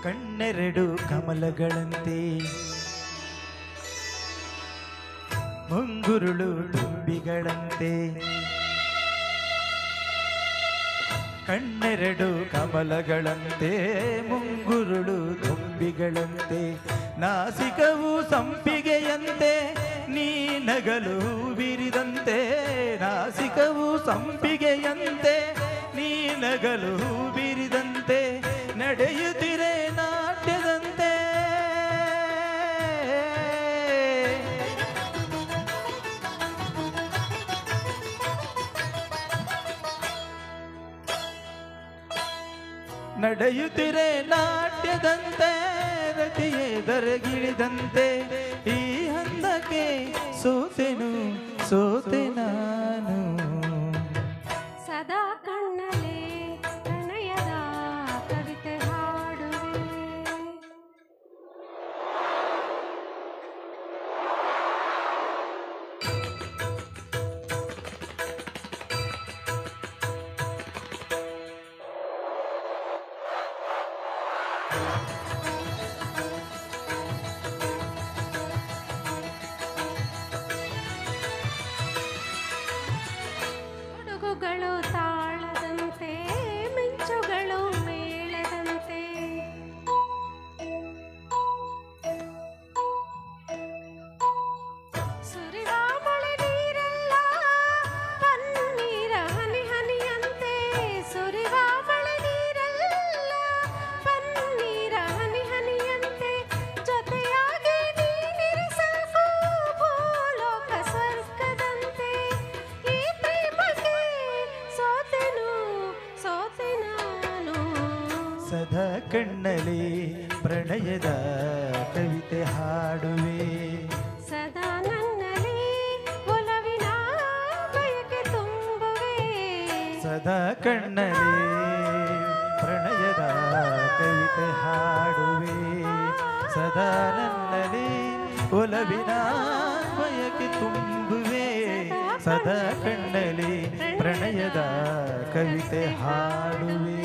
ಕಣ್ಣೆರಡು ಕಮಲಗಳಂತೆ ಮುಂಗುರುಳು ತುಂಬಿಗಳಂತೆ ಕಣ್ಣೆರಡು ಕಮಲಗಳಂತೆ ಮುಂಗುರುಳು ತುಂಬಿಗಳಂತೆ ನಾಸಿಕವು ಸಂಪಿಗೆಯಂತೆ ನೀ ನಗಲು ಬಿರಿದಂತೆ ನಾಸಿಕವು ಸಂಪಿಗೆಯಂತೆ ನೀ ನಗಲು ಬಿರಿದಂತೆ ನಡೆಯುತ್ತಿರೆ ನಾಟ್ಯದಂತೆ ನಡೆಯುತ್ತಿರೆ ನಾಟ್ಯದಂತೆ ರತಿಯೇ ದರಗಿಳಿದಂತೆ ಈ ಹಂದಕ್ಕೆ ಸೋತೆನು ಸೋತೆ ನಾನು ಸದಾ ಕಣ್ಣಲೆ ಪ್ರಣಯದ ಕವಿತೆ ಹಾಡುವೆ ಗುಡುಗುಗಳು ತಾಳದಂತೆ ಮಿಂಚುಗಳು ಮೇಳದಂತೆ ಸುರಿವ ಮಳೆ ನೀರೆಲ್ಲ ಪನ್ನೀರ ಹನಿ ಹನಿಯಂತೆ ಸುರಿವ ಮಳೆ ನೀರೆಲ್ಲ ಪನ್ನೀರ ಹನಿ ಹನಿಯಂತೆ ಜೊತೆಯಾಗಿ ನೀನಿರಿಸಕು ಭೂಲೋಕ ಸ್ವರ್ಗದಂತೆ ಈ ಪ್ರೇಮಕ್ಕೆ ಸೋತೆನು ಸೋತೆ ನಾನು ಸದಾ ಕಣ್ಣಲ್ಲಿ ಪ್ರಣಯದ ಕವಿತೆ ಹಾಡುವೆ ಸದಾ ನನ್ನಲ್ಲಿ ಒಲವಿನ ಬಯಕೆ ತುಂಬುವೆ ಸದಾ ಕಣ್ಣಲ್ಲಿ ಪ್ರಣಯದ ಕವಿತೆ ಹಾಡುವೆ ಸದಾ ನನ್ನಲ್ಲಿ ಒಲವಿನ ಬಯಕೆ ತುಂಬುವೆ ಸದಾ ಕಣ್ಣಲ್ಲಿ ಪ್ರಣಯದ ಕವಿತೆ ಹಾಡುವೆ